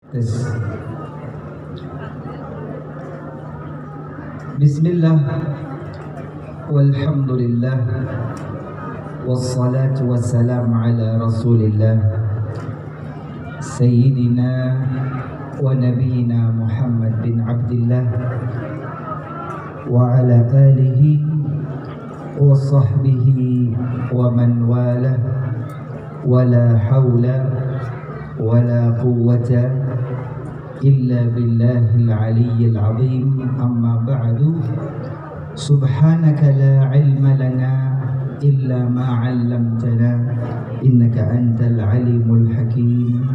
Tes. Bismillah, walhamdulillah, wassalatu wassalamu ala rasulillah, Sayyidina wa nabiyina Muhammad bin Abdillah wa ala alihi wa sahbihi wa man walah, wa la hawla wa la quwwata illa billahil aliyyil azim. Amma ba'du. Subhanaka la ilma lana illa ma 'allamtana innaka antal alimul hakim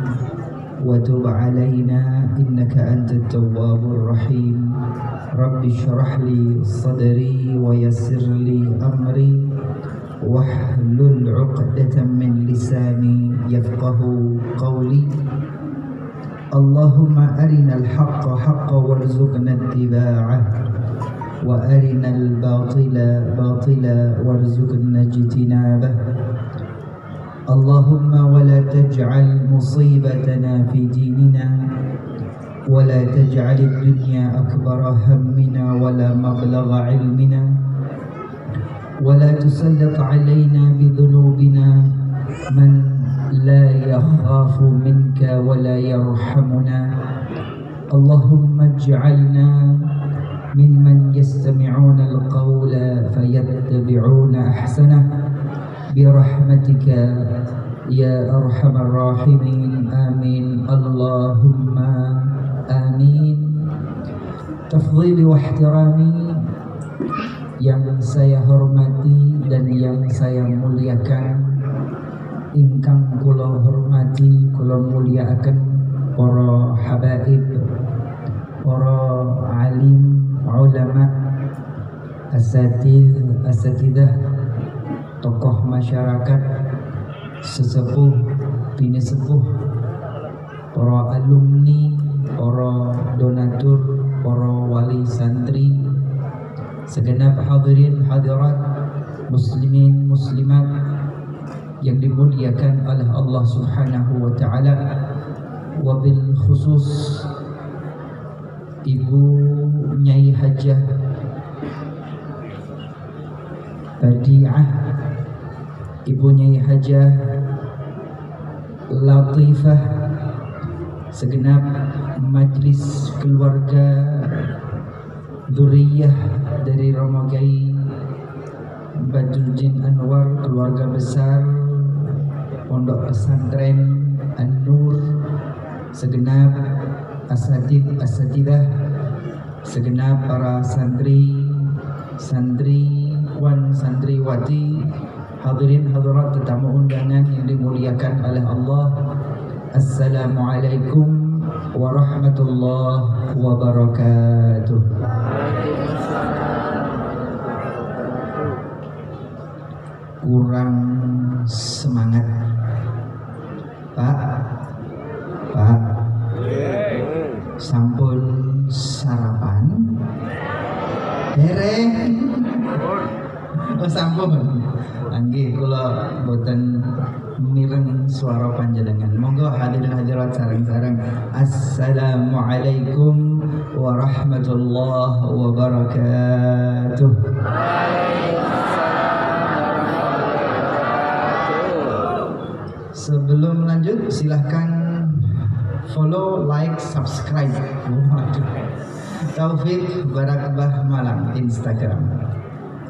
wa tub 'alaina innaka antat tawwabur rahim. Rabbi shrah li sadri wa yassir li amri wahlul 'uqdatam min lisani yafqahu qawli. Allahumma arinal haqqa haqqa warzuqna ittiba'ah wa arinal batila batila warzuqna ijtinabah. Allahumma wa la taj'al musibatana fi dinina wa la taj'al ad-dunya akbara hammina wa la mablagha ilmina wa la tusallit 'alaina bi dhunubina man la yakhafu minka wa la yarhamuna. Allahumma ij'alna mimman yastami'una al-qawla fayattabi'una ahsanah birahmatika ya arhamar rahimin. Amin Allahumma amin. Tafdhili wa ihtirami, yang saya hormati dan yang saya muliakan, ingkang kula hormati kula mulyakaken para habaib, para alim, ulama, asatidah, tokoh masyarakat, sesepuh, bini sepuh, para alumni, para donatur, para wali santri, segenap hadirin hadirat, muslimin muslimat yang dimuliakan oleh Allah Subhanahu wa taala, wabil khusus Ibu Nyai Hajah Badi'ah, Ibu Nyai Hajah Latifah, segenap majlis keluarga dzurriyyah dari Romogai Badruddin Anwar, keluarga besar Pondok Pesantren An-Nur, segenap asatidah, segenap para santriwan, santriwati, hadirin hadirat tetamu undangan yang dimuliakan oleh Allah. Assalamualaikum warahmatullahi wabarakatuh. Kurang semangat Pak, sampun sarapan? Dereng? Oh sampun. Nggih kula boten mireng suara panjenengan. Monggo hadirin hadirat sareng-sareng. Assalamualaikum warahmatullahi wabarakatuh. Sebelum lanjut, silahkan follow, like, subscribe Taufik Barakbah Malang Instagram.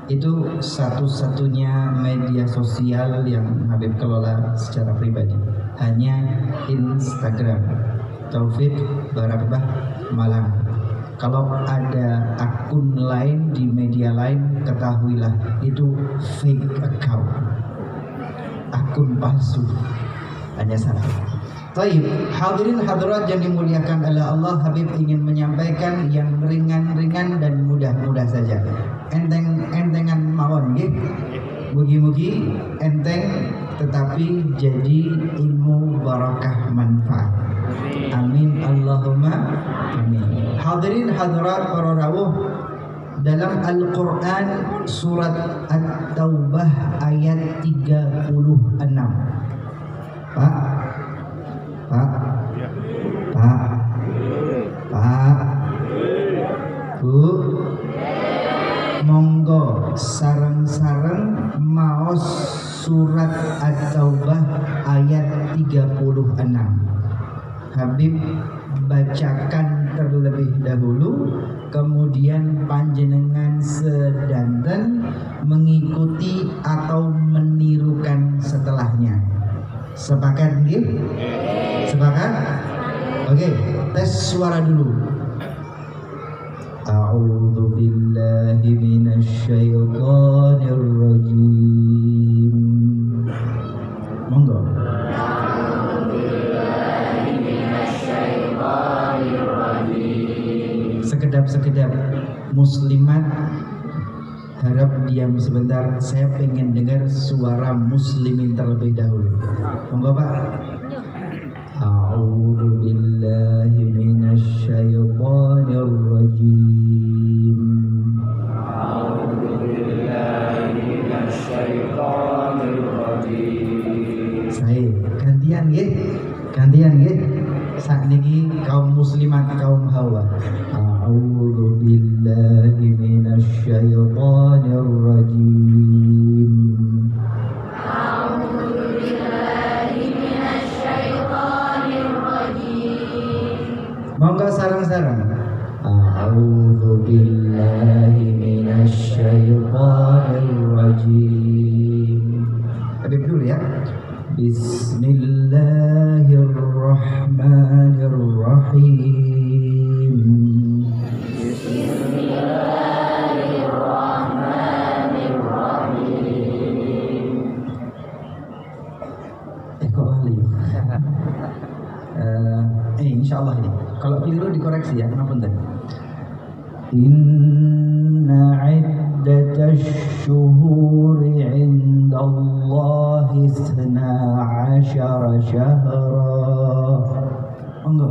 Itu satu-satunya media sosial yang Habib kelola secara pribadi, hanya Instagram Taufik Barakbah Malang. Kalau ada akun lain di media lain, ketahuilah itu fake account, akun palsu, hanya salah. Baik, hadirin hadirat yang dimuliakan oleh Allah, Habib ingin menyampaikan yang ringan-ringan dan mudah-mudah saja. Entengan mawon nggih. Mugi-mugi enteng tetapi jadi ilmu barakah manfaat. Amin Allahumma amin. Hadirin hadirat para rawuh, dalam Al-Quran surat At-Taubah ayat 36. Pak, surat At-Taubah ayat 36. Habib bacakan terlebih dahulu, kemudian panjenengan sedanten mengikuti atau menirukan setelahnya. Sepakat nggih? Sepakat? Oke, tes suara dulu. A'udzu billahi minasyaitonir rajim. Monggo. Sekedap muslimat harap diam sebentar, saya pengen dengar suara muslimin terlebih dahulu. Monggo Pak. A'udzu billahi minasyaitonir rajim. A'udzu billahi minasyaitonir rajim. Saya gantian nggih. Sakniki kaum muslimat kaum hawa. A'udzu billahi minasyaitonir rajim. A'udzu billahi minasyaitonir rajim. Monggo sareng-sareng. A'udzu billahi minasyaitonir rajim. Habib dulu ya. Bismillahirrahmanirrahim. Bismillahirrahmanirrahim. Kok ahli? Insyaallah ini. Kalau keliru dikoreksi ya, ngapunten. Inna iddatash syuhuri 'indallahi 12 syahra. Monggo.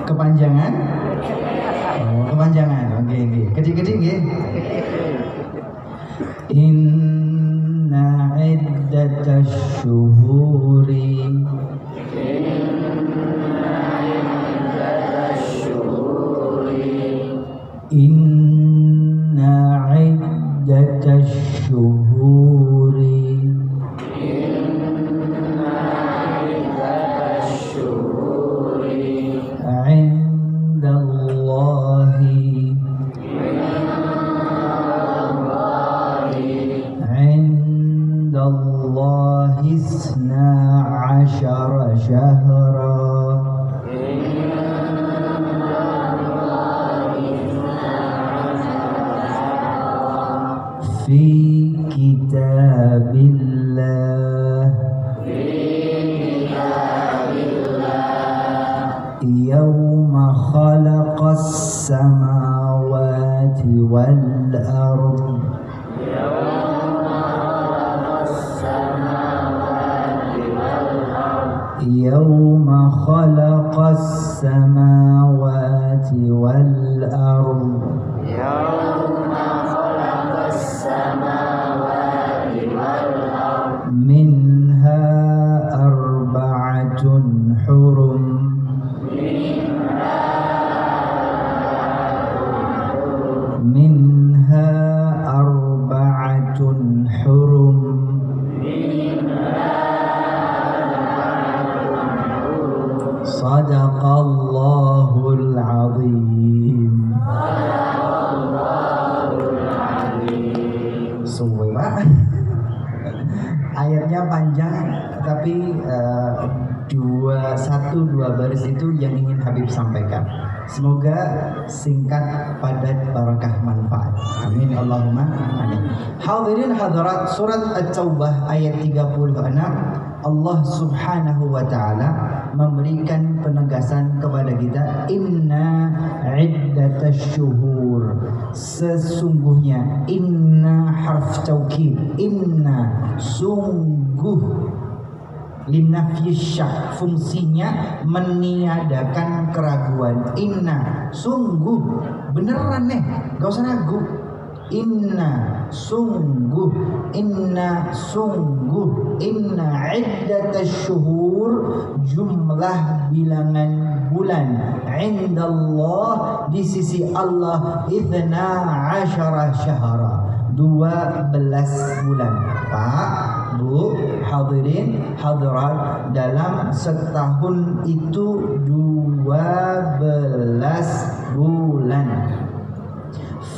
Kepanjangan? Oh, kepanjangan. Oke. Kecil-kecil nggih. Inna iddatash syuhuri Inna iddatash syuhuri Indallahi 12 syahra. Fi kitabillah Yawma khalaqas samawati wal ardh Yawma khalaqas samawati wal ardh Minha arba'atun hurum Minha arba'atun hurum Sadaqallahul azim. Suwe Pak. Ayatnya panjang tapi dua baris itu yang ingin Habib sampaikan. Semoga singkat, padat, barakah, manfaat. Amin Allahumma amin. Hadirin hadirat, surat At-Taubah ayat 36. Allah Subhanahu wa taala memberikan penegasan kepada kita, inna iddatash syuhur, sesungguhnya, inna harf taukid, inna sungguh, linafyi syak, fungsinya meniadakan keraguan. Inna sungguh, beneran nih, gak usah ragu. Inna sungguh, inna sungguh, inna iddatash syuhur, jumlah bilangan bulan indallah di sisi Allah 12 syahra 12 bulan. Pak, Bu, hadirin hadirat, dalam setahun itu 12 bulan.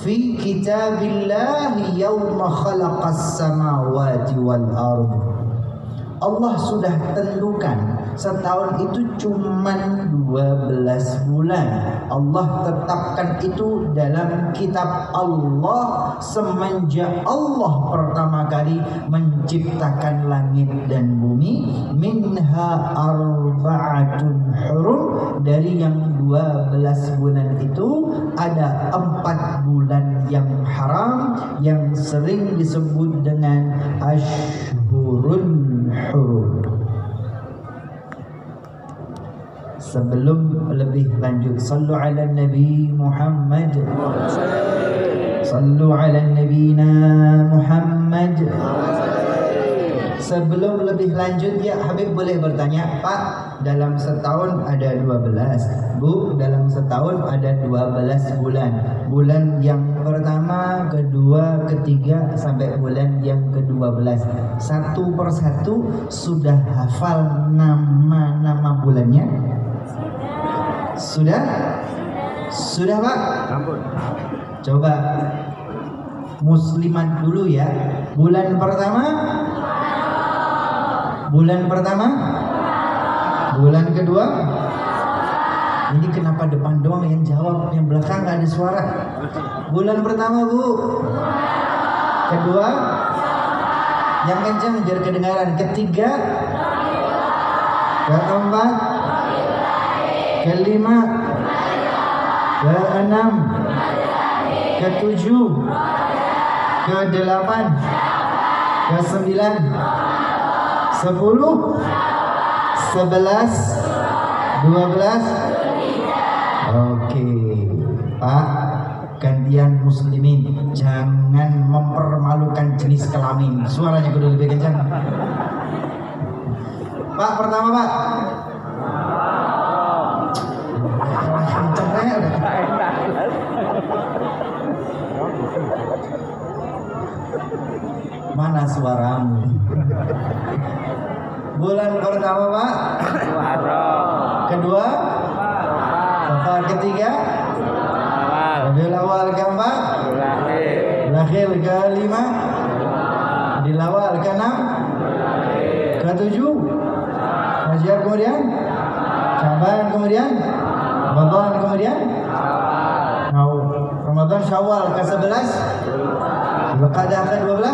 Fi kitabillah yawma khalaqas samawati wal ardh. Allah sudah tentukan setahun itu cuman 12 bulan. Allah tetapkan itu dalam kitab Allah semenjak Allah pertama kali menciptakan langit dan bumi. Minha arba'atun hurum, dari yang 12 bulan itu ada 4 bulan yang haram yang sering disebut dengan ashhurul hurum. Sebelum lebih lanjut, sallu ala Nabi Muhammad, sallu ala Nabina Muhammad. Sebelum lebih lanjut, ya Habib boleh bertanya, Pak, dalam setahun ada 12, Bu, dalam setahun ada 12 bulan. Bulan yang pertama, kedua, ketiga, sampai bulan yang ke-12. Satu persatu sudah hafal nama-nama bulannya? Sudah? Sudah, Pak? Coba muslimat dulu ya. Bulan pertama? Bulan pertama? Bulan kedua? Ini kenapa depan doang yang jawab, yang belakang gak ada suara? Bulan pertama, Bu. Kedua? Yang kencang biar kedengaran. Ketiga? Keempat? Kelima? Keenam? Ketujuh? Kedelapan? Kesembilan? 10, 11, 12. Oke, Pak, gantian muslimin, jangan mempermalukan jenis kelamin. Suaranya kudu lebih kencang. Pak, pertama, Pak. Kencangnya udah. Mana suaramu? Bulan pertama, Pak. Kedua? Ketiga? Rabiul Awal. Keempat? Akhir. Kelima? Rabiul Awal. Keenam? Ketujuh? Rajab kemudian? Syaban kemudian? Ramadan kemudian? Ramadan, Syawal ke-11? Zulqa'dah ke-12?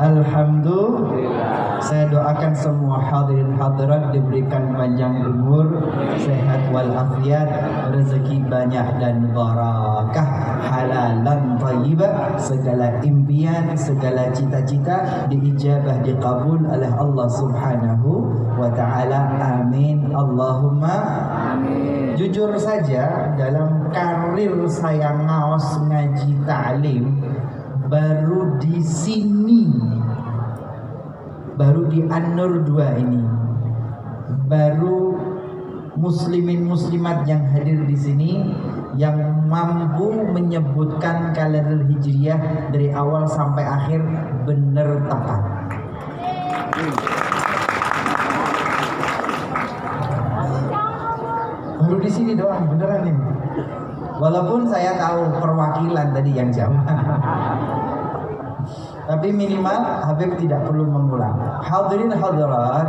Alhamdulillah. Saya doakan semua hadirin hadirat diberikan panjang umur, sehat walafiat, rezeki banyak dan barakah, halalan thayyibah, segala impian, segala cita-cita diijabah, diqabul oleh Allah Subhanahu wa taala. Amin. Allahumma amin. Jujur saja, dalam karir saya ngaos ngaji ta'lim, baru di sini, baru di An-Nur 2 ini, baru muslimin muslimat yang hadir di sini yang mampu menyebutkan kalender hijriah dari awal sampai akhir benar tepat. Baru di sini doang, beneran ini. Walaupun saya tahu perwakilan tadi yang jauh. Tapi minimal Habib tidak perlu mengulang. Hadirin hadirat,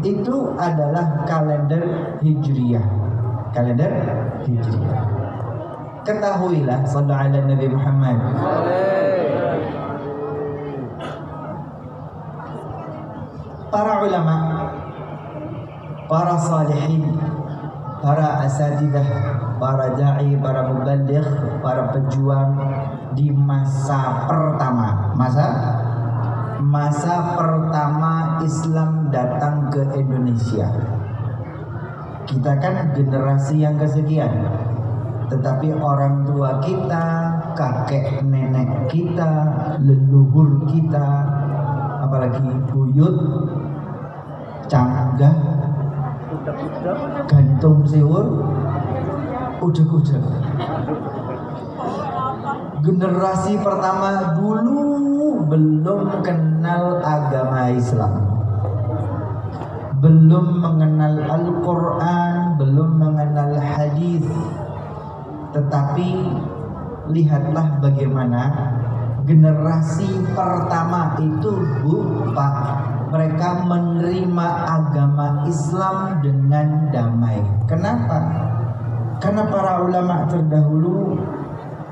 itu adalah kalender hijriyah. Kalender hijriyah. Ketahuilah, sallallahu alaihi Nabi Muhammad. Para ulama, para salihin, para asatidah, para da'i, para muballigh, para pejuang di masa pertama, masa pertama Islam datang ke Indonesia. Kita kan generasi yang kesekian, tetapi orang tua kita, kakek nenek kita, leluhur kita, apalagi buyut, canggah, gantung siwur, ujug-ujug. Generasi pertama dulu belum kenal agama Islam, belum mengenal Al-Quran, belum mengenal hadis. Tetapi lihatlah bagaimana generasi pertama itu, Bu, Pak, mereka menerima agama Islam dengan damai. Kenapa? Karena para ulama terdahulu,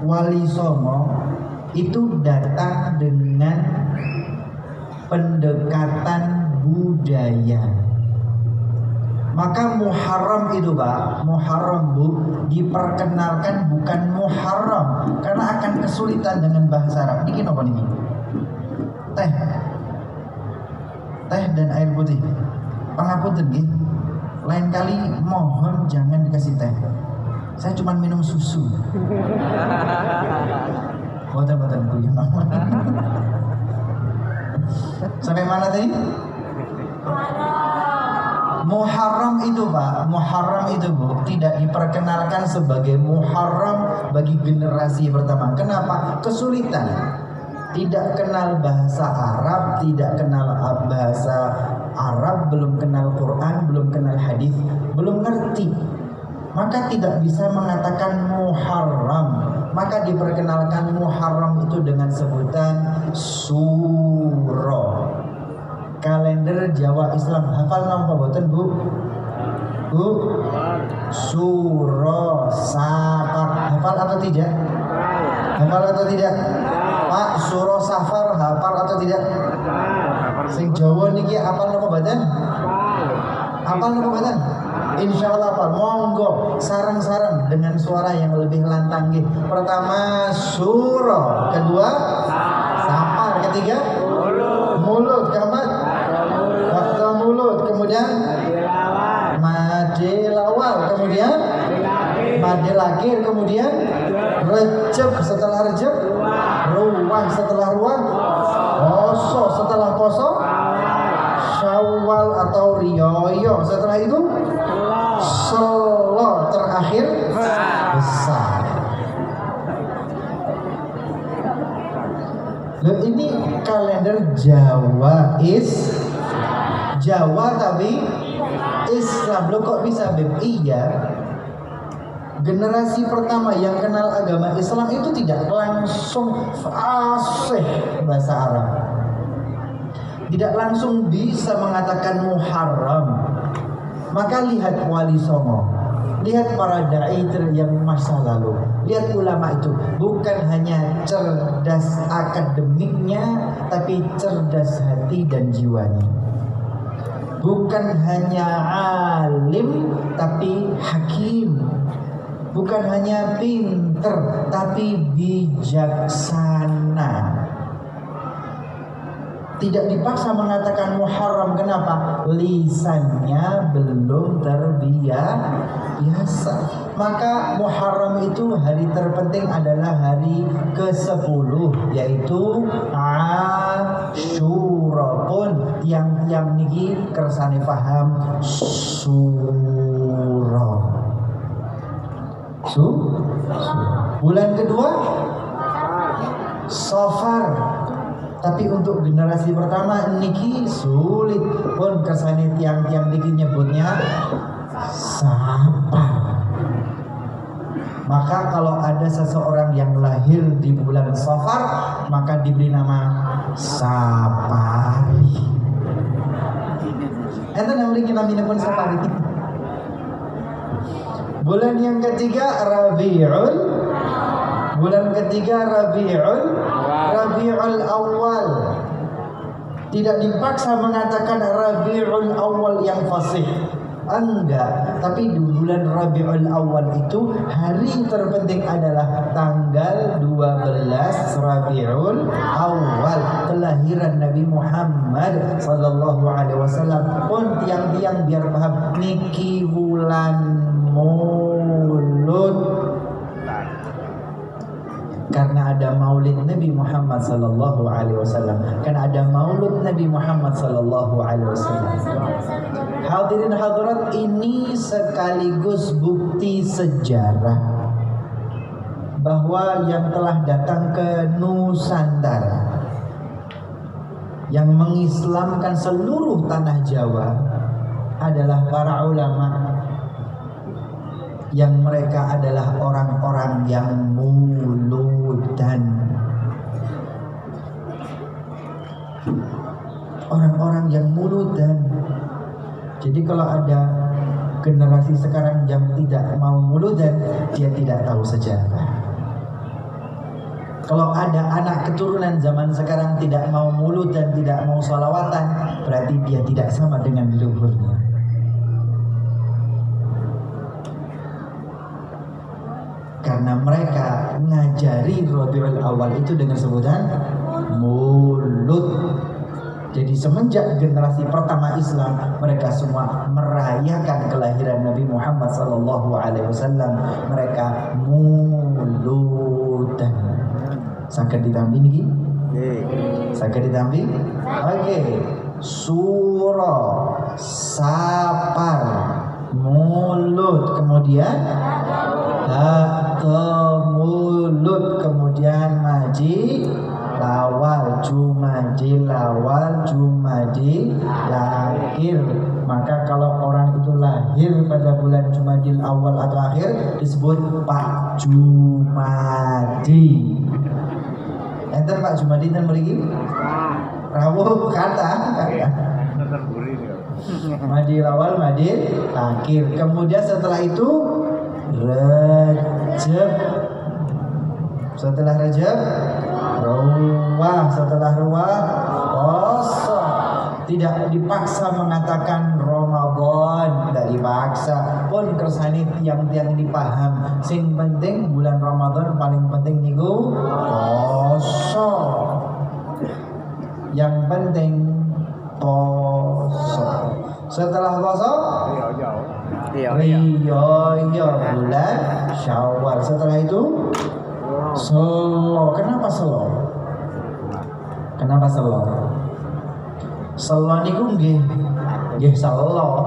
Wali Songo itu datang dengan pendekatan budaya. Maka Muharram itu, Pak, Muharram, Bu, diperkenalkan bukan Muharram karena akan kesulitan dengan bahasa Arab. Ini apa nih? Teh dan air putih. Pangapunten nggih. Lain kali mohon jangan dikasih teh. Saya cuma minum susu. Boten Bu. Sampai mana tadi? Muharram itu, Pak, Muharram itu, Bu, tidak diperkenalkan sebagai Muharram bagi generasi pertama. Kenapa? Kesulitan. Tidak kenal bahasa Arab, tidak kenal bahasa Arab, belum kenal Quran, belum kenal hadis, belum ngerti. Maka tidak bisa mengatakan Muharram. Maka diperkenalkan Muharram itu dengan sebutan Suro. Kalender Jawa Islam. Hafal napa boten, Bu? Bu? Suro Safar. Hafal atau tidak? Hafal atau tidak? Pak, Suro Safar hafal atau tidak? Sing Jawa niki hafal napa boten? Hafal napa boten? Insyaallah Pak, monggo sarang-sarang dengan suara yang lebih lantang nggih. Pertama Suro, kedua Safar, ketiga mulut, keempat waktu mulut, kemudian Madilawal, kemudian Madilakir, kemudian Rejab, setelah Rejab Ruwah, setelah Ruwah Poso, setelah Poso Syawal atau Rioyo, setelah itu Selo, terakhir besar. Loh, ini kalender Jawa Jawa tapi Islam. Loh, kok bisa, Beb? Iya, generasi pertama yang kenal agama Islam itu tidak langsung fasih bahasa Arab, tidak langsung bisa mengatakan Muharram. Maka lihat Wali Songo, lihat para dai yang masa lalu, lihat ulama itu bukan hanya cerdas akademiknya, tapi cerdas hati dan jiwanya. Bukan hanya alim, tapi hakim. Bukan hanya pinter, tapi bijaksana. Tidak dipaksa mengatakan Muharram. Kenapa? Lisannya belum terbiasa. Maka Muharram itu hari terpenting adalah hari ke-10, yaitu Asyura. Pun tiang-tiang niki kersane paham Suro. Bulan kedua Safar. Tapi untuk generasi pertama niki sulit pun kersane tiang-tiang niki nyebutnya Safar. Maka kalau ada seseorang yang lahir di bulan Safar, maka diberi nama Sapari. Enten namanya kita minum Sapari. Bulan yang ketiga Rabiul. Bulan ketiga Rabiul Awal. Tidak dipaksa mengatakan Rabiul Awal yang fasih. Enggak, tapi di bulan Rabiul Awal itu hari terpenting adalah tanggal 12 Rabiul Awal, kelahiran Nabi Muhammad sallallahu alaihi wasallam. Pun tiang-tiang biar paham niki bulan Mulut. Karena ada maulid Nabi Muhammad sallallahu alaihi wasallam, karena ada maulud Nabi Muhammad sallallahu alaihi wasallam. Hadirin hadirat, ini sekaligus bukti sejarah bahwa yang telah datang ke Nusantara, yang mengislamkan seluruh tanah Jawa adalah para ulama, yang mereka adalah orang-orang yang muludan, orang-orang yang muludan. Jadi kalau ada generasi sekarang yang tidak mau muludan, dia tidak tahu sejarah. Kalau ada anak keturunan zaman sekarang tidak mau mulud dan tidak mau sholawatan, berarti dia tidak sama dengan leluhurnya. Karena mereka ngajari Rabiul Awal itu dengan sebutan mulud. Jadi semenjak generasi pertama Islam, mereka semua merayakan kelahiran Nabi Muhammad SAW. Mereka muludan. Sakit ditambi nih? Sakit ditambi? Oke. Suro, sapar, mulut, kemudian mulut, kemudian maji, lawal, jumadi, lawal, jumadi, lahir. Maka kalau orang itu lahir pada bulan Jumadil awal atau akhir disebut Pak Jumadi. Enter Pak Jumadi dan mriki. Rawuh kata. Madi lawal, madi akhir. Kemudian setelah itu Rajab. Setelah Rajab Ruwah. Setelah Ruwah Kosong. Tidak dipaksa mengatakan Ramadan, tidak dipaksa. Pun kersane tiang-tiang dipaham. Sing penting bulan Ramadan paling penting niku poso. Yang penting poso. Setelah poso Riyo bulan Syawal. Setelah itu Selo. Kenapa Selo? Kenapa Selo? Selo niku nggih selo.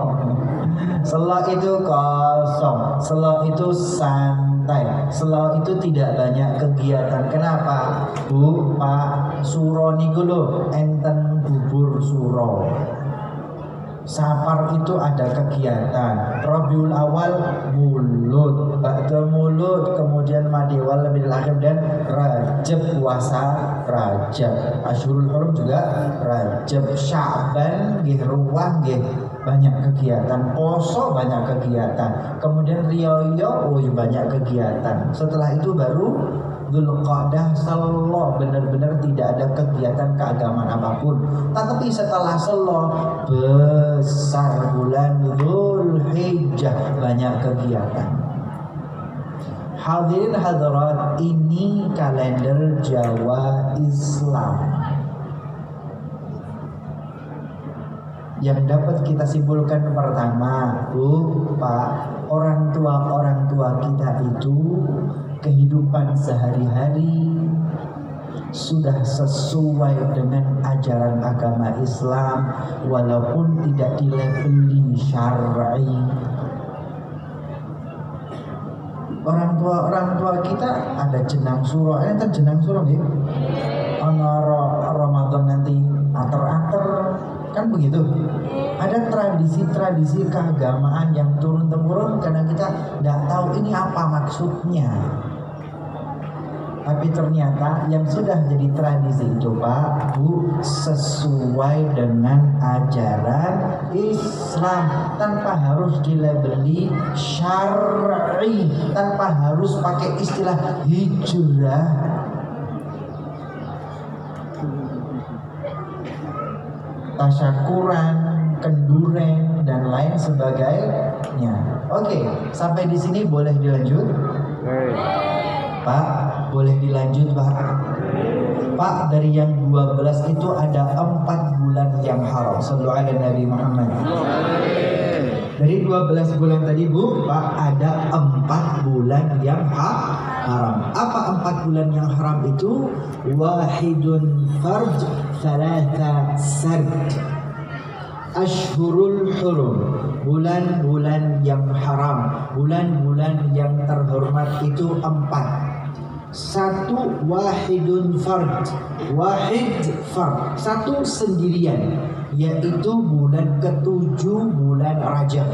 Selo itu kosong. Selo itu santai. Selo itu tidak banyak kegiatan. Kenapa? Bu, Pak, suro niku lho enten bubur suro. Sapar itu ada kegiatan. Rabiul Awal mulut, ba'da mulut, kemudian Madiwal lebih lahir dan Rajab, puasa Rajab. Asyurul Hurum juga Rajab. Sya'ban nggih ruwah nggih banyak kegiatan. Poso banyak kegiatan. Kemudian Riyo banyak kegiatan. Setelah itu baru Dzulqa'dah Selo, benar-benar tidak ada kegiatan keagamaan apapun. Tetapi setelah Selo besar bulan Dzulhijjah, banyak kegiatan. Hadirin hadirat, ini kalender Jawa Islam. Yang dapat kita simpulkan pertama, Bu, Pak, orang tua kita itu kehidupan sehari-hari sudah sesuai dengan ajaran agama Islam, walaupun tidak dilabeli syar'i. Orang tua kita ada jenang suro, enten jenang suro nggih. Ana Ramadan nanti ater-ater, kan begitu. Ada tradisi-tradisi keagamaan yang turun-temurun karena kita tidak tahu ini apa maksudnya. Tapi ternyata yang sudah jadi tradisi itu, Pak, Bu, sesuai dengan ajaran Islam, tanpa harus dilabeli syar'i, tanpa harus pakai istilah hijrah. Tasyakuran, kenduren, dan lain sebagainya. Oke, sampai di sini boleh dilanjut? Pak, boleh dilanjut, Pak? Pak, dari yang 12 itu ada 4 bulan yang haram. Sallu ala Nabi Muhammad. Dari 12 bulan tadi Bu, Pak, ada 4 bulan yang haram. Apa 4 bulan yang haram itu? Wahidun farj, thalatha sard. Ashhurul hurum, bulan-bulan yang haram, bulan-bulan yang terhormat itu 4. Satu, wahidun fard, wahid fard, satu sendirian, yaitu bulan ke-7 bulan Rajab.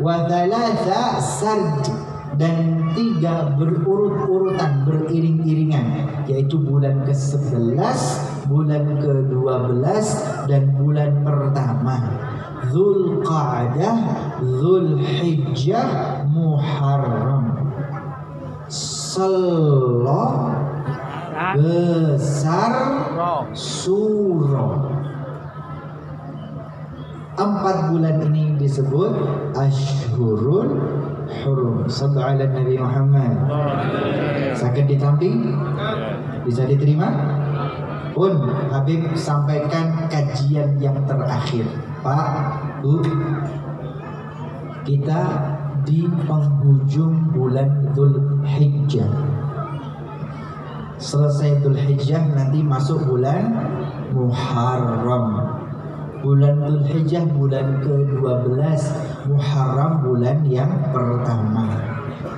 Wa thalatha sard, dan 3 berurut-urutan, beriring-iringan, yaitu bulan ke-11, bulan ke-12, dan bulan pertama. Dzulqa'dah, Dzulhijjah, Muharram. Selo, besar, suro. 4 bulan ini disebut Ashhurul Hurum. Sallu ala Nabi Muhammad. Sakit ditampi? Bisa diterima? Pun Habib sampaikan kajian yang terakhir. Pak, Bu, kita di penghujung bulan Dzulhijjah. Selesai Dzulhijjah nanti masuk bulan Muharram. Bulan Dzulhijjah bulan ke-12, Muharram bulan yang pertama.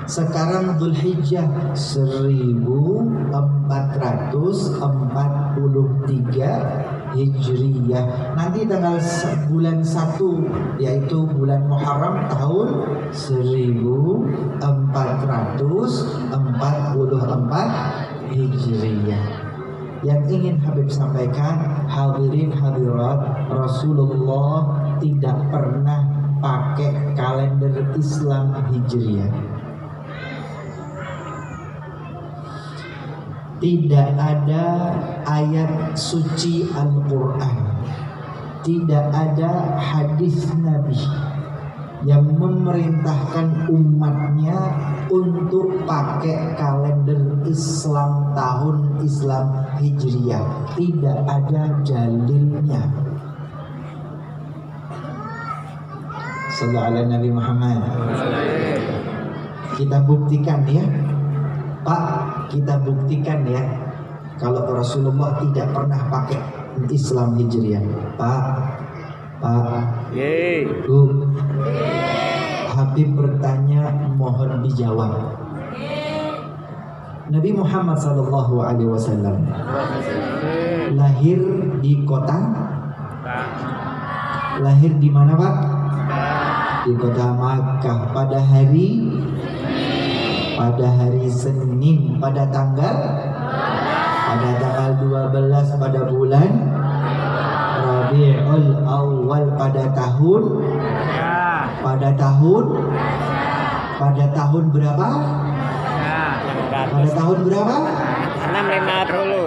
Sekarang Dzulhijjah 1443 Hijriyah. Nanti tanggal bulan 1 yaitu bulan Muharram tahun 1444 Hijriyah. Yang ingin Habib sampaikan, hadirin hadirat, Rasulullah tidak pernah pakai kalender Islam Hijriyah. Tidak ada ayat suci Al-Quran, tidak ada hadis Nabi yang memerintahkan umatnya untuk pakai kalender Islam tahun Islam Hijriyah. Tidak ada dalilnya. Sallallahu alaihi Nabi Muhammad. Kita buktikan ya, Pak, kita buktikan ya, kalau Rasulullah tidak pernah pakai Islam Hijriyah. Pak, Bu, Habib bertanya, mohon dijawab. Nabi Muhammad SAW lahir di kota, lahir di mana Pak? Di kota Makkah pada hari Senin, pada tanggal 12 pada bulan Rabiul Awal, pada tahun berapa? Pada tahun berapa? 650 dulu.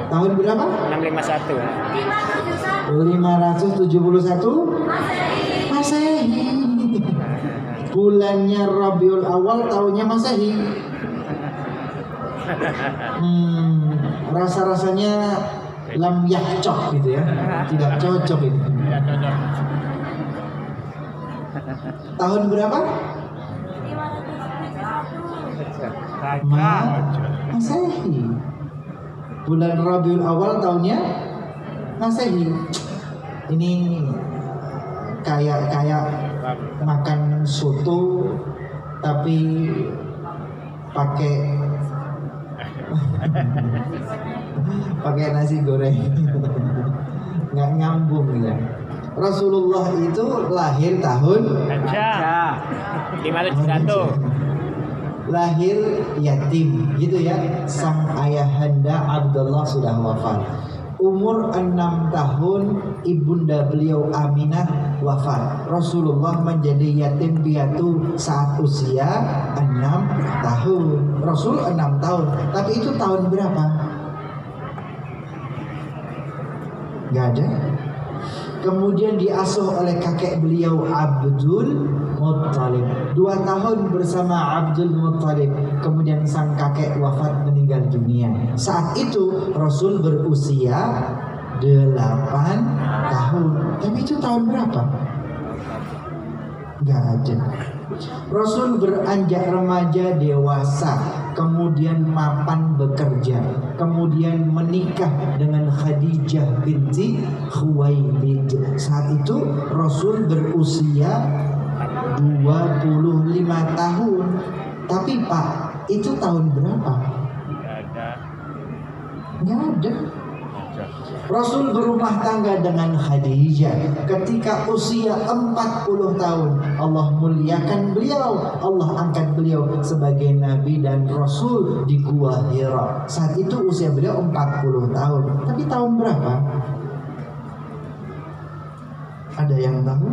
Tahun berapa? 651. 571 Masehi. Bulannya Rabiul Awal, tahunnya Masehi. Rasa-rasanya lam yahcok gitu ya, tidak cocok ini. Tahun berapa? Masehi. Bulan Rabiul Awal tahunnya Masehi. Ini kayak makan soto tapi pakai nasi goreng. Nggak nyambung ya. Rasulullah itu lahir tahun 571. lahir yatim gitu ya. Sang ayahanda Abdullah sudah wafat. Umur 6 tahun ibunda beliau Aminah wafat. Rasulullah menjadi yatim piatu saat usia 6 tahun. Rasul 6 tahun. Tapi itu tahun berapa? Gak ada. Kemudian diasuh oleh kakek beliau Abdul Muttalib 2 tahun bersama Abdul Muttalib. Kemudian sang kakek wafat meninggal meninggal dunia. Saat itu Rasul berusia 8 tahun. Tapi itu tahun berapa? Gak ada. Rasul beranjak remaja dewasa, kemudian mapan bekerja, kemudian menikah dengan Khadijah binti Khuwailid. Saat itu Rasul berusia 25 tahun. Tapi Pak, itu tahun berapa? Nggak ada. Rasul berumah tangga dengan Khadijah ketika usia 40 tahun. Allah muliakan beliau, Allah angkat beliau sebagai Nabi dan Rasul di Gua Hira. Saat itu usia beliau 40 tahun. Tapi tahun berapa? Ada yang tahu?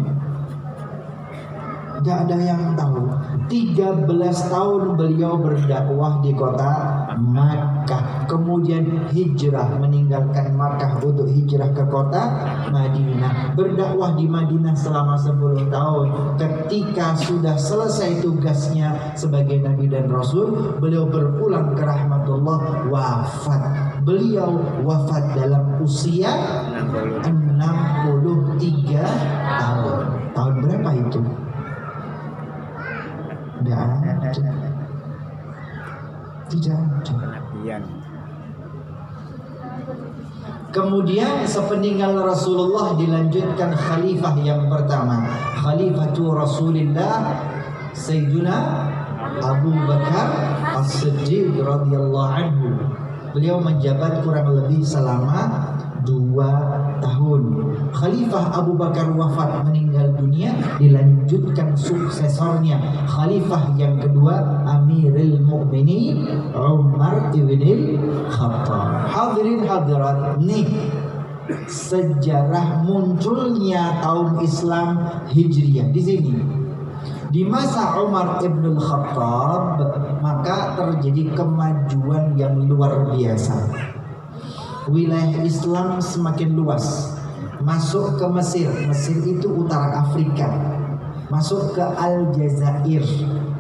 Gak ada yang tahu. 13 tahun beliau berdakwah di kota Makkah, kemudian hijrah meninggalkan Makkah untuk hijrah ke kota Madinah. Berdakwah di Madinah selama 10 tahun. Ketika sudah selesai tugasnya sebagai Nabi dan Rasul, beliau berpulang ke rahmatullah, wafat. Beliau wafat dalam usia 63 tahun. Tahun berapa itu? Tidak ada. Tidak ada. Kemudian sepeninggal Rasulullah dilanjutkan khalifah yang pertama, Khalifatu Rasulillah Sayyiduna Abu Bakar As-Siddiq radhiyallahu anhu. Beliau menjabat kurang lebih selama 2 tahun. Khalifah Abu Bakar wafat meninggal dunia, dilanjutkan suksesornya, khalifah yang kedua, Amirul Mukminin Umar ibn Khattab. Hadirin hadirat, nih sejarah munculnya kaum Islam Hijriyah di sini. Di masa Umar ibn Khattab maka terjadi kemajuan yang luar biasa. Wilayah Islam semakin luas, masuk ke Mesir. Mesir itu utara Afrika, masuk ke Aljazair,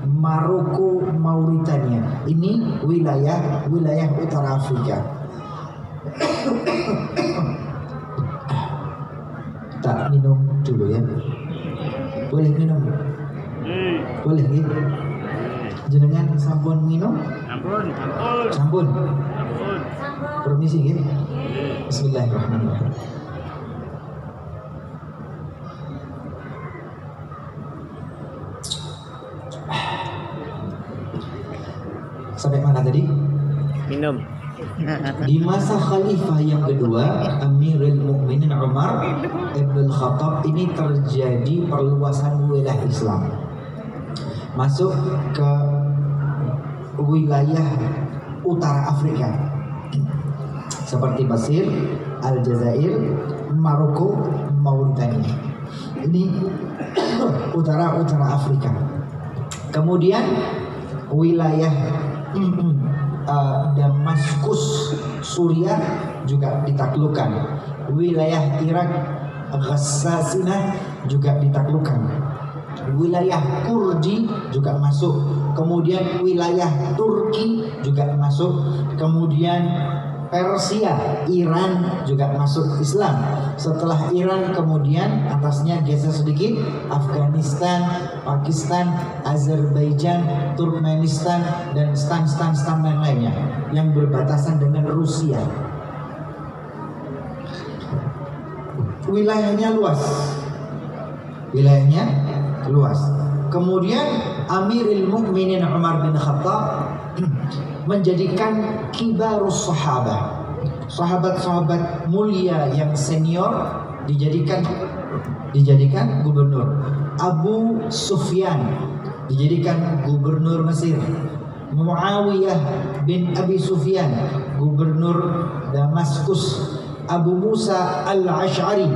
Maroko, Mauritania. Ini wilayah utara Afrika. Tak minum dulu ya. Boleh minum? Boleh ya? Jenengan sampun minum? Sampun. Permisi ya. Bismillahirrahmanirrahim. Sampai mana tadi? Minum. Di masa khalifah yang kedua, Amirul Mukminin Umar ibn Khattab, ini terjadi perluasan wilayah Islam, masuk ke wilayah utara Afrika seperti Mesir, Aljazair, Maroko, Mauritania. Ini utara Afrika. Kemudian wilayah Damaskus, Suriah juga ditaklukkan. Wilayah Irak, Ghassasina juga ditaklukkan. Wilayah Kurdi juga masuk. Kemudian wilayah Turki juga masuk. Kemudian Persia, Iran juga masuk Islam. Setelah Iran kemudian atasnya geser sedikit Afghanistan, Pakistan, Azerbaijan, Turkmenistan, dan stan yang lainnya yang berbatasan dengan Rusia. Wilayahnya luas. Kemudian Amirul Mukminin Umar bin Khattab menjadikan kibarus sahabat mulia yang senior dijadikan gubernur. Abu Sufyan dijadikan gubernur Mesir. Muawiyah bin Abi Sufyan gubernur Damaskus. Abu Musa al-Ash'ari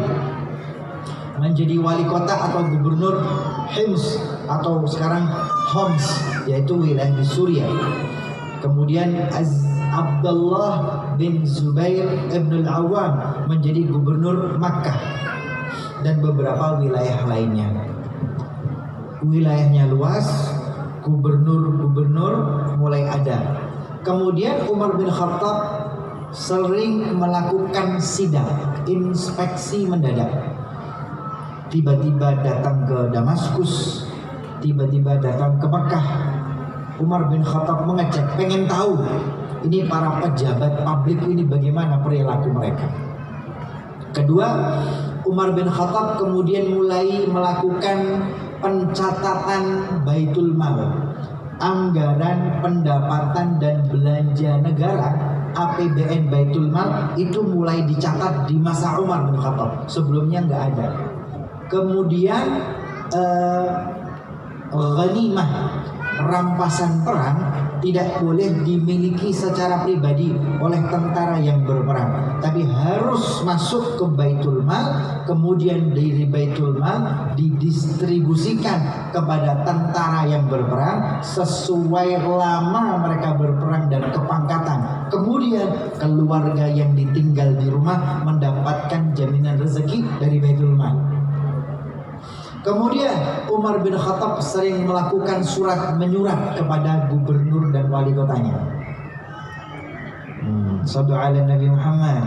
menjadi wali kota atau gubernur Hims atau sekarang Homs, yaitu wilayah di Suriah. Kemudian Abdullah bin Zubair ibn al-Awwam menjadi gubernur Makkah dan beberapa wilayah lainnya. Wilayahnya luas, gubernur mulai ada. Kemudian Umar bin Khattab sering melakukan sidang, inspeksi mendadak. Tiba-tiba datang ke Damaskus, tiba-tiba datang ke Mekah. Umar bin Khattab mengecek, pengen tahu ini para pejabat publik ini bagaimana perilaku mereka. Kedua, Umar bin Khattab kemudian mulai melakukan pencatatan Baitul Mal, anggaran pendapatan dan belanja negara, APBN Baitul Mal itu mulai dicatat di masa Umar bin Khattab. Sebelumnya nggak ada. Kemudian ghanimah, rampasan perang tidak boleh dimiliki secara pribadi oleh tentara yang berperang, tapi harus masuk ke Baitul Mal, kemudian dari Baitul Mal didistribusikan kepada tentara yang berperang sesuai lama mereka berperang dan kepangkatan. Kemudian keluarga yang ditinggal di rumah mendapatkan jaminan rezeki dari Baitul Mal. Kemudian Umar bin Khattab sering melakukan surat menyurat kepada gubernur dan wali kotanya. Sallu ala Nabi Muhammad.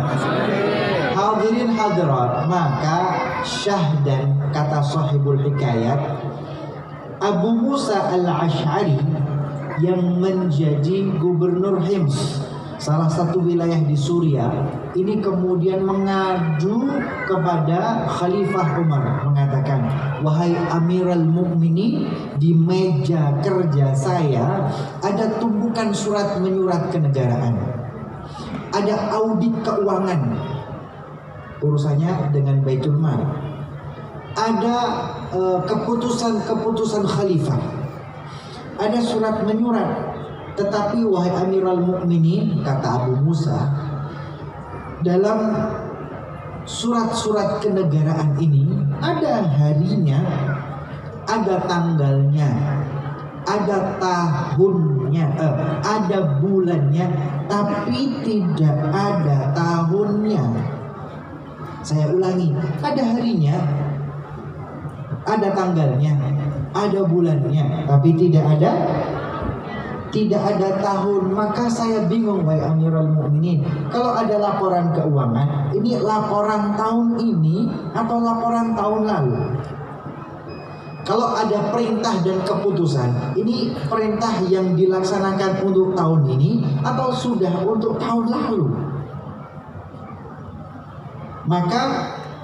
Hadirin hadirat, maka syahdan, kata sahibul hikayat, Abu Musa al-Ash'ari yang menjadi gubernur Hims, salah satu wilayah di Suriah, ini kemudian mengadu kepada Khalifah Umar, mengatakan, wahai Amirul Mukminin, di meja kerja saya ada tumpukan surat menyurat kenegaraan, ada audit keuangan, urusannya dengan Baitul Mal, ada keputusan-keputusan Khalifah, ada surat menyurat. Tetapi wahai Amirul Mukminin, kata Abu Musa, dalam surat-surat kenegaraan ini ada harinya, ada tanggalnya, ada tahunnya, ada bulannya, tapi tidak ada tahunnya. Saya ulangi, ada harinya, ada tanggalnya, ada bulannya, tapi tidak ada tahun. Maka saya bingung, wahai Amirul Mukminin, kalau ada laporan keuangan, ini laporan tahun ini atau laporan tahun lalu? Kalau ada perintah dan keputusan, ini perintah yang dilaksanakan untuk tahun ini atau sudah untuk tahun lalu? Maka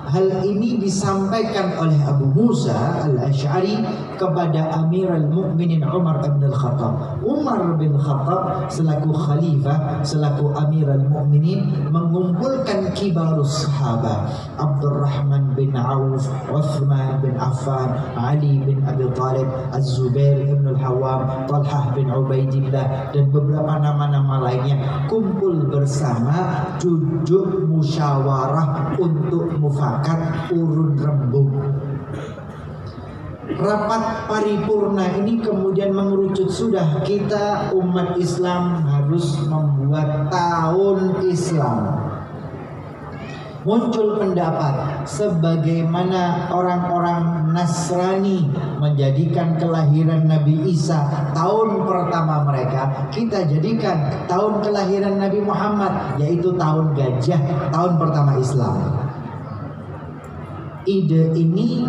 hal ini disampaikan oleh Abu Musa al-Ash'ari kepada Amirul Mukminin Umar bin Khattab. Umar bin Khattab selaku khalifah, selaku Amirul Mukminin, mengumpulkan kibarus sahabat, Abdurrahman bin Auf, Uthman bin Affan, Ali bin Abi Thalib, Az-Zubair bin Al-Hawam, Talhah bin Ubaidillah, dan beberapa nama-nama lainnya, kumpul bersama, duduk musyawarah untuk mufakat urun rembuk. Rapat paripurna ini kemudian mengerucut, sudah kita umat Islam harus membuat tahun Islam. Muncul pendapat sebagaimana orang-orang Nasrani menjadikan kelahiran Nabi Isa tahun pertama mereka, kita jadikan tahun kelahiran Nabi Muhammad, yaitu tahun gajah, tahun pertama Islam. Ide ini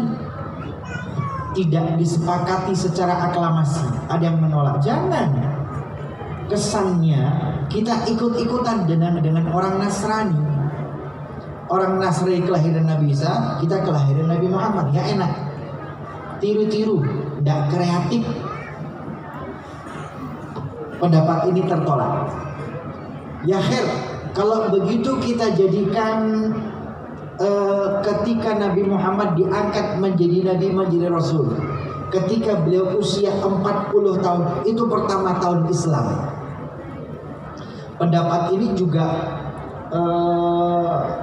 tidak disepakati secara aklamasi. Ada yang menolak. Jangan. Kesannya kita ikut-ikutan dengan orang Nasrani. Orang Nasrani kelahiran Nabi Isa, kita kelahiran Nabi Muhammad. Gak enak. Tiru-tiru, tidak kreatif. Pendapat ini tertolak. Ya khair, kalau begitu kita jadikan ketika Nabi Muhammad diangkat menjadi Nabi, menjadi Rasul, ketika beliau usia 40 tahun, itu pertama tahun Islam. Pendapat ini juga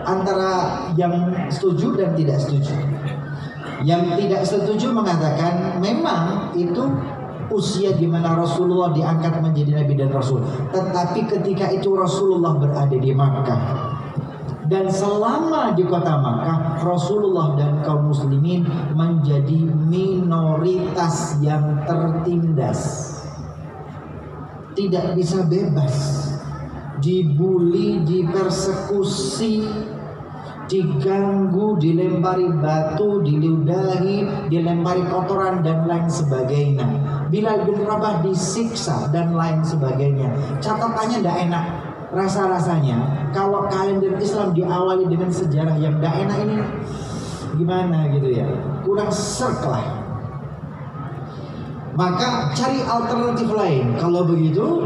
antara yang setuju dan tidak setuju. Yang tidak setuju mengatakan memang itu usia di mana Rasulullah diangkat menjadi Nabi dan Rasul, tetapi ketika itu Rasulullah berada di Makkah. Dan selama di kota Makkah, Rasulullah dan kaum muslimin menjadi minoritas yang tertindas. tidak bisa bebas, dibully, dipersekusi, diganggu, dilempari batu, diludahi, dilempari kotoran dan lain sebagainya. Bilal bin Rabah disiksa dan lain sebagainya. Catatannya tidak enak. Rasa-rasanya kalau kalender Islam diawali dengan sejarah yang tidak enak ini gimana gitu ya, kurang serk lah. Maka cari alternatif lain. Kalau begitu,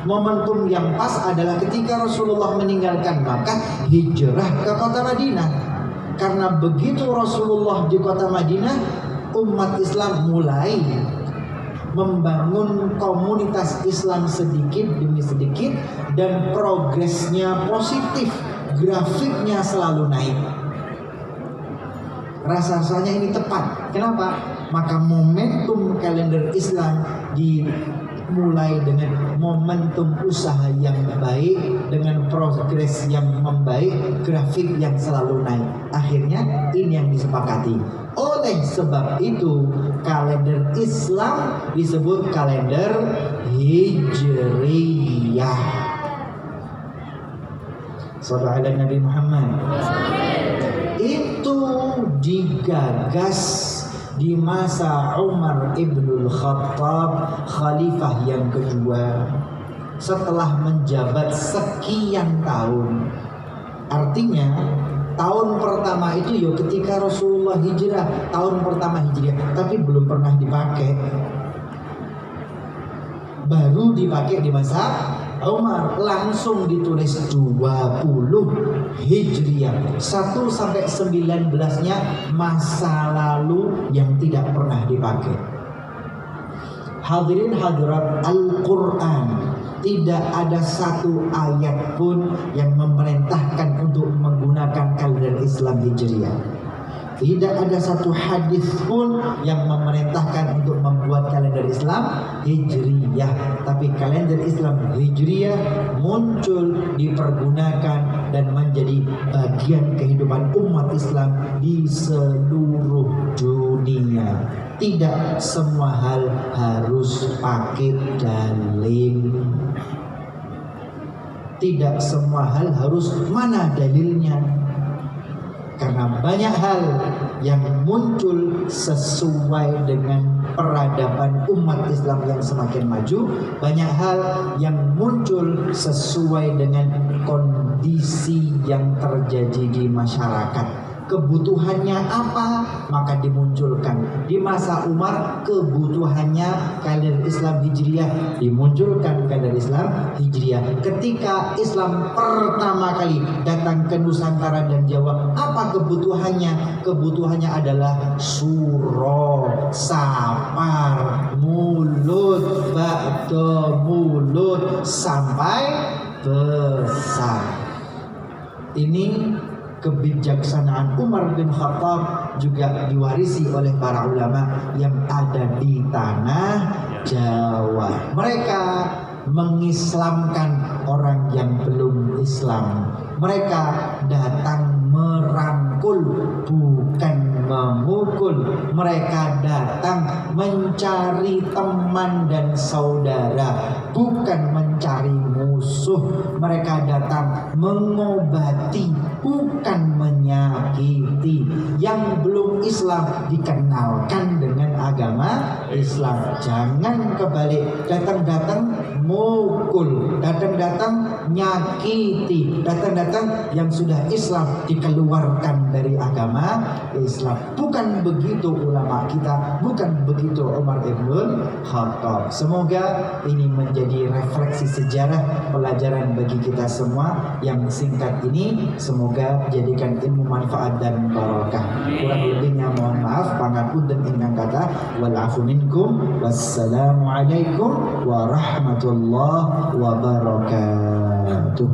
momentum yang pas adalah ketika Rasulullah meninggalkan Makkah, hijrah ke kota Madinah. Karena begitu Rasulullah di kota Madinah, umat Islam mulai membangun komunitas Islam sedikit demi sedikit, dan progresnya positif, grafiknya selalu naik. Rasanya ini tepat. Kenapa? Maka momentum kalender Islam dimulai dengan momentum usaha yang baik, dengan progres yang membaik, grafik yang selalu naik. Akhirnya ini yang disepakati. Oleh sebab itu kalender Islam disebut kalender Hijriyah. Sallallahu alaihi Nabi Muhammad. Itu digagas di masa Umar ibnul Khattab, khalifah yang kedua, setelah menjabat sekian tahun. Artinya tahun pertama itu ya ketika Rasulullah hijrah, tahun pertama hijrah, tapi belum pernah dipakai. Baru dipakai di masa Umar, langsung ditulis 20 Hijriah. 1 sampai 19-nya masa lalu yang tidak pernah dipakai. Hadirin hadirat, Al-Quran tidak ada satu ayat pun yang memerintahkan untuk menggunakan kalender Islam Hijriah. Tidak ada satu hadis pun yang memerintahkan untuk membuat kalender Islam Hijriyah. Tapi kalender Islam Hijriyah muncul, dipergunakan, dan menjadi bagian kehidupan umat Islam di seluruh dunia. Tidak semua hal harus pakai dalil. Tidak semua hal harus mana dalilnya. Karena banyak hal yang muncul sesuai dengan peradaban umat Islam yang semakin maju, banyak hal yang muncul sesuai dengan kondisi yang terjadi di masyarakat. Kebutuhannya apa, maka dimunculkan. Di masa Umar kebutuhannya kalender Islam Hijriyah, dimunculkan kalender Islam Hijriyah. Ketika Islam pertama kali datang ke Nusantara dan Jawa, apa kebutuhannya? Kebutuhannya adalah suro, sapar, mulut, bakdo, mulut, sampai besar. Ini kebijaksanaan Umar bin Khattab juga diwarisi oleh para ulama yang ada di tanah Jawa. Mereka mengislamkan orang yang belum Islam. Mereka datang merangkul, bukan memukul. Mereka datang mencari teman dan saudara, bukan mencari musuh. Mereka datang mengobati, bukan menyakiti. Yang belum Islam dikenalkan dengan agama Islam. Jangan kebalik, datang-datang mukul, datang-datang nyakiti, datang-datang yang sudah Islam dikeluarkan dari agama Islam. Bukan begitu ulama kita, bukan begitu Umar ibn Khattab. Semoga ini menjadi refleksi sejarah, pelajaran bagi kita semua yang singkat ini. Semoga jadikan ilmu manfaat dan barokah. Kurang lebihnya mohon maaf, pangapunten ingkang kathah. Wal afu minkum. Wassalamualaikum warahmatullahi wabarakatuh.